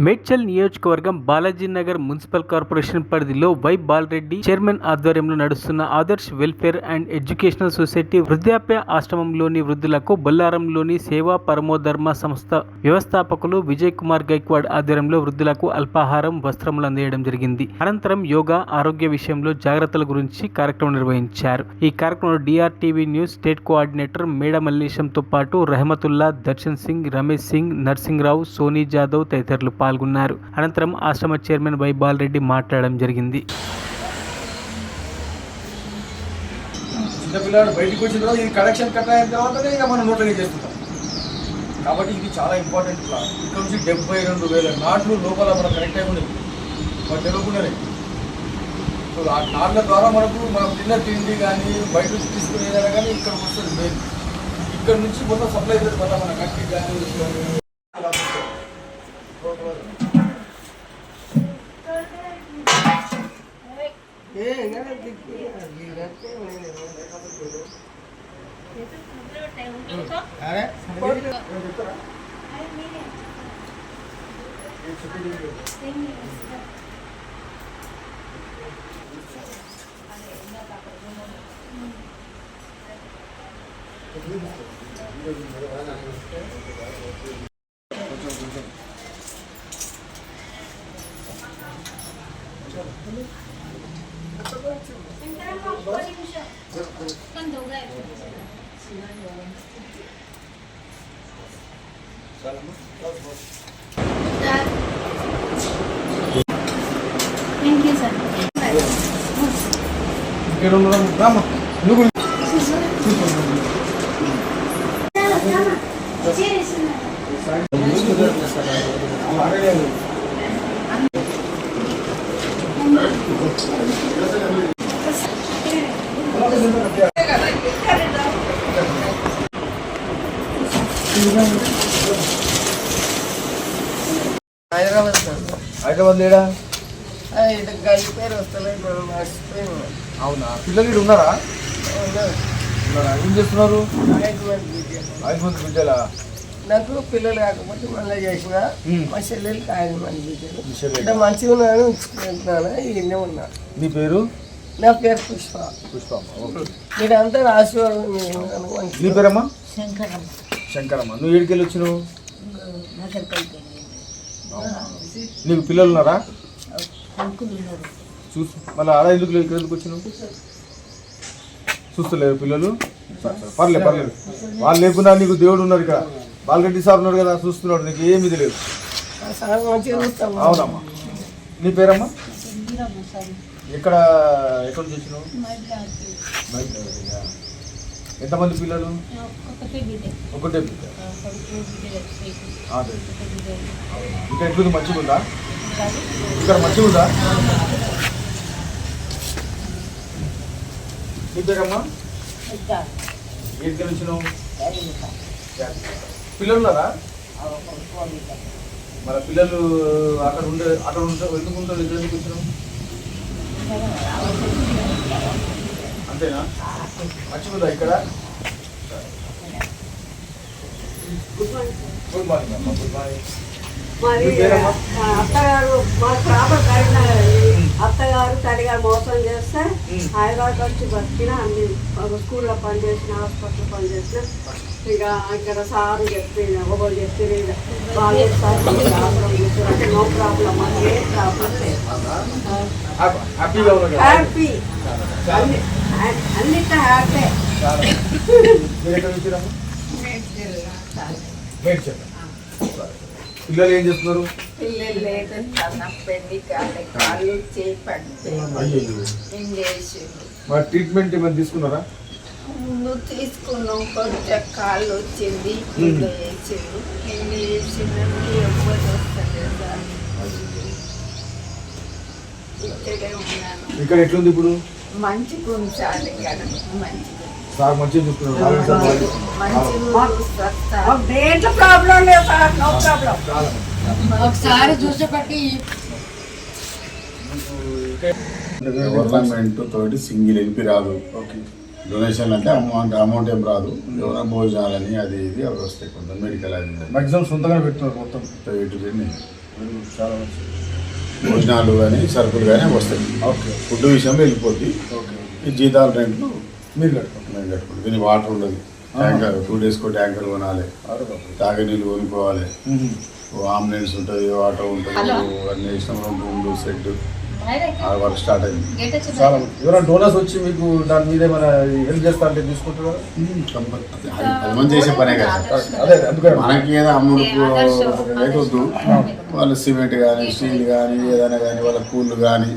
మేడ్చల్ నియోజకవర్గం Balaji Nagar municipal corporation పరిధిలో why Bala Reddy chairman ఆధ్వర్యంలో నడుస్తున్న Adarsh welfare and educational society వృద్ధాప్య ఆశ్రమంలోని వృద్ధులకు బొల్లారంలోని సేవా పరమోధర్మ సంస్థ వ్యవస్థాపకులు విజయ్ కుమార్ గైక్వాడ్ ఆధ్వర్యంలో వృద్ధులకు అల్పాహారం వస్త్రములు అందజేయడం జరిగింది. అనంతరం యోగా ఆరోగ్య విషయంలో జాగ్రత్తల గురించి కార్యక్రమం నిర్వహించారు. ఈ కార్యక్రమంలో డిఆర్టీవీ న్యూస్ స్టేట్ కోఆర్డినేటర్ మేడ మల్లేశంతో పాటు రహమతుల్లా, దర్శన్ సింగ్, రమేష్ సింగ్, నర్సింగ్రావు, సోనీ జాదవ్ తదితరులు పాల్గొన్నారు. అనంతరం ఆశ్రమ చైర్మన్ వై బాలరెడ్డి మాట్లాడడం జరిగింది. చిన్నపిల్లాడు బయటకు వచ్చిన తర్వాత ఇది కలెక్షన్ కట్ అయిన తర్వాతనే ఇక మనం నోట్లకి చేస్తుంటాం. కాబట్టి ఇది చాలా ఇంపార్టెంట్ ప్లాన్. ఇక్కడ నుంచి 72,000 నాట్లు లోపల మనం కరెక్ట్ అయి ఉండేది మనం తెలియకుండానే. సో ఆ నాట్ల ద్వారా మనం తిన్న తిండి కానీ బయట నుంచి తీసుకునేదైనా కానీ ఇక్కడికి వస్తుంది మెయిన్. ఇక్కడ నుంచి మొత్తం సప్లై అవుతుంది మళ్ళీ మన కంటికి కానీ Thank you, sir. హైదరాబాద్ లేడా? పేరు వస్తలేదు. అవునా? పిల్లలు ఇక్కడ ఉన్నారా? ఏం చేస్తున్నారు? 5 మంది బిడ్డలా? నాకు పిల్లలు కాకపోతే మళ్ళీ చేసిన మా చెల్లెలకి 5 మంది బిడ్డలు. అంటే మంచిగా ఉన్నాను, ఉంచుకుంటున్నాను. ఇన్నే ఉన్నా. నీ పేరు? నా పేరు పుష్ప. మీరు అంతా రాసేవారు. నీ పేరమ్మా? శంకరమ్మ. శంకరమ్మ. నువ్వు ఏడికెళ్ళి వచ్చినావు? నీకు పిల్లలు ఉన్నారా? చూసి మళ్ళీ ఆడ ఎందుకు ఇక్కడ ఎందుకు వచ్చినావు? చూస్తలేరు పిల్లలు? పర్లేదు వాళ్ళు లేకున్నా నీకు దేవుడు ఉన్నారు. ఇక్కడ బాలరెడ్డి సార్ ఉన్నాడు కదా, చూస్తున్నాడు. నీకు ఏమి ఇది లేదు. అవునమ్మా. నీ పేరమ్మా? ఎక్కడ చూసినావు? ఎంతమంది పిల్లలు? ఒకటే బిడ్డ. ఇంకా ఎట్లుంది? మంచిగా ఉందా? ఇక్కడ మంచిగా ఉందా? నీ పేరమ్మా? ఎక్కడికి వచ్చినావు? పిల్లలు ఉన్నారా? మన పిల్లలు అక్కడ ఉండే ఎందుకు ఉంటారు? ఇక్కడ ఎందుకు వచ్చినావు? అంతేనా? మంచిగా ఉందా ఇక్కడ? గుడ్ మార్నింగ్ అమ్మా. Good morning. అత్తగారు మా ప్రాపర్ కరీంనగర్. అత్తగారు తల్లిగారు మోసం చేస్తే హైదరాబాద్ వచ్చి బతికిన అన్ని స్కూల్లో పనిచేసిన, హాస్పిటల్ పనిచేసిన. ఇక ఇక్కడ సారు చెప్పి ఒకరు చెప్పి అంటే నో ప్రాబ్లం, మాకు ఏ ప్రాబ్లం లేదు. హ్యాపీ, అన్నిట్లో హ్యాపీ. పిల్లలు ఏం చేస్తున్నారు? పిల్లలు లేదు, పెళ్లి కాళ్ళు చేపట్టి మరి ట్రీట్మెంట్ ఏమైనా తీసుకున్నారా? ముందు తీసుకున్నాం. కొంచెం కాళ్ళు వచ్చింది, ఇల్లు వేసిండు. ఇల్లు వేసిందంటే ఎవ్వరు వస్తలేదు సార్. ఇక్కడే ఉన్నాను. ఇక్కడ ఎట్లుంది ఇప్పుడు? మంచిగా ఉంచాలి ఇక్కడ. మంచిగా సార్ మంచిగా చూస్తున్నారు. దేంట్లో ప్రాబ్లం లేదు సార్, నో ప్రాబ్లం. ఒకసారి చూసేపట్టి గవర్నమెంట్ తోటి సింగిల్ ఎల్పి రాదు. డొనేషన్ అంటే అమౌంట్ ఏం రాదు. ఎవరైనా భోజనాలని అది ఇది అవి వస్తాయి. కొంత మెడికల్ అది మాక్సిమం సొంతంగా పెట్టున్నారు మొత్తం. వెరీ గుడ్, చాలా మంచిది. భోజనాలు కానీ సరుకులు కానీ వస్తాయి. ఓకే ఫుడ్ విషయంలో వెళ్ళిపోద్ది. ఓకే ఈ జీతాలు రెంట్లు మీరు కట్టుకోండి. మేము కట్టుకుంటాం. దీని వాటర్ ఉండదు. ట్యాంకర్ 2 డేస్కో ట్యాంకర్ కొనాలి, అరే బాబు. తాగే నీళ్ళు కొనుక్కోవాలి, అంబులెన్స్ ఉంటుంది, ఆటో ఉంటుంది, అన్ని ఇష్టం రూమ్లు సెట్ ఆ వర్క్ స్టార్ట్ అయింది. చాలా మంది. ఎవరైనా డోనర్స్ వచ్చి మీకు దాని మీద ఏమైనా హెల్ప్ చేస్తా అంటే తీసుకుంటారు. అది 10 మంది చేసే పనే కదా. అదే అందుకని మనకి ఏదో అమ్ముడుకు లేకొద్దు. వాళ్ళు సిమెంట్ కానీ స్టీల్ కానీ ఏదైనా కానీ వాళ్ళ కూళ్ళు కానీ